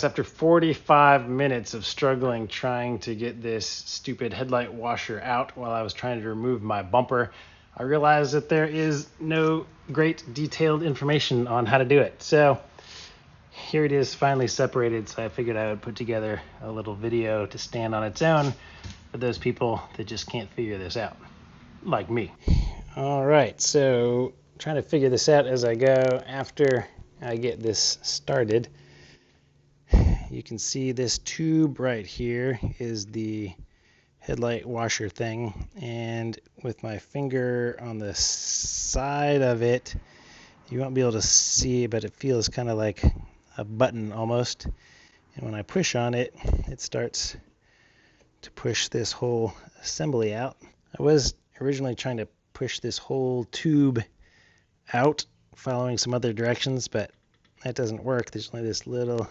guys, after 45 minutes of struggling trying to get this stupid headlight washer out while I was trying to remove my bumper, I realized that there is no great detailed information on how to do it. So here it is, finally separated. So I figured I would put together a little video to stand on its own for those people that just can't figure this out, like me. All right, so trying to figure this out as I go after I get this started. You can see this tube right here is the headlight washer thing, and with my finger on the side of it, you won't be able to see, but it feels kind of like a button almost, and when I push on it, it starts to push this whole assembly out. I was originally trying to push this whole tube out following some other directions, but that doesn't work. There's only this little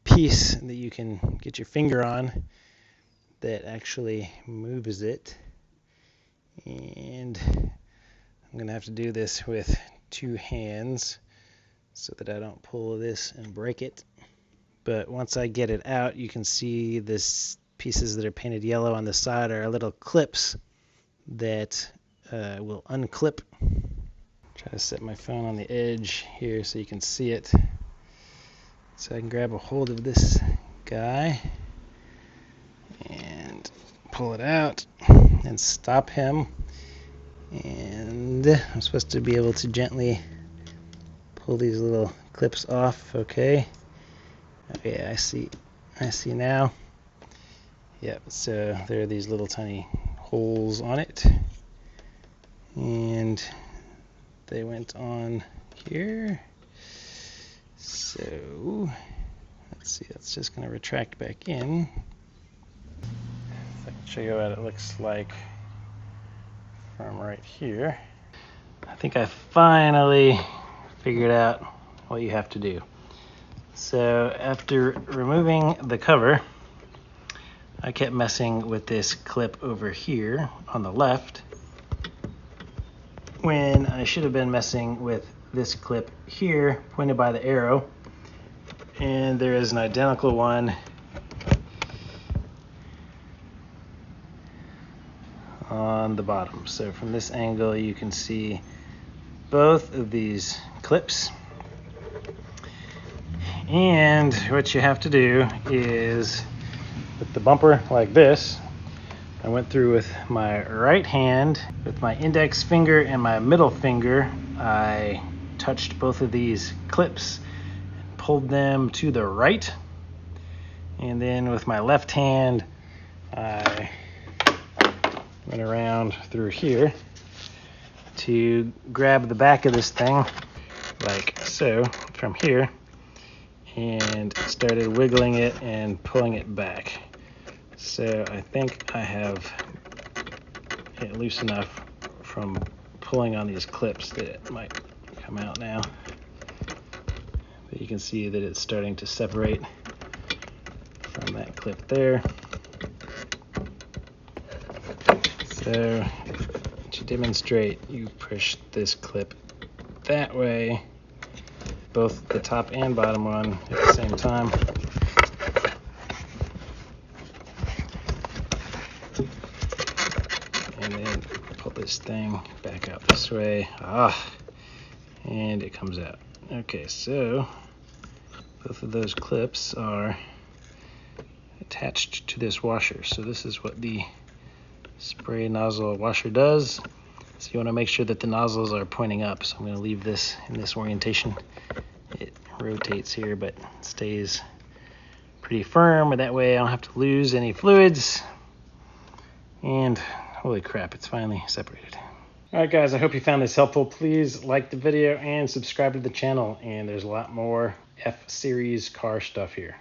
piece that you can get your finger on that actually moves it, and I'm gonna have to do this with two hands so that I don't pull this and break it. But once I get it out, you can see this pieces that are painted yellow on the side are little clips that will unclip. Try to set my phone on the edge here so you can see it. So I can grab a hold of this guy and pull it out and stop him. And I'm supposed to be able to gently pull these little clips off. Okay. Okay, I see now. Yep, so there are these little tiny holes on it. And they went on here. So let's see, that's just going to retract back in. If I can show you what it looks like from right here. I think I finally figured out what you have to do. So after removing the cover, I kept messing with this clip over here on the left when I should have been messing with this clip here pointed by the arrow, and there is an identical one on the bottom. So from this angle you can see both of these clips, and what you have to do is with the bumper like this, I went through with my right hand, with my index finger and my middle finger, I touched both of these clips and pulled them to the right, and then with my left hand I went around through here to grab the back of this thing like so from here, and started wiggling it and pulling it back. So I think I have it loose enough from pulling on these clips that it might come out now. But you can see that it's starting to separate from that clip there. So to demonstrate, you push this clip that way, both the top and bottom one at the same time. And then pull this thing back out this way. And it comes out. Okay, so both of those clips are attached to this washer. So this is what the spray nozzle washer does. So you want to make sure that the nozzles are pointing up. So I'm going to leave this in this orientation. It rotates here, but stays pretty firm. That way I don't have to lose any fluids. And holy crap, it's finally separated. All right, guys, I hope you found this helpful. Please like the video and subscribe to the channel. And there's a lot more F-Series car stuff here.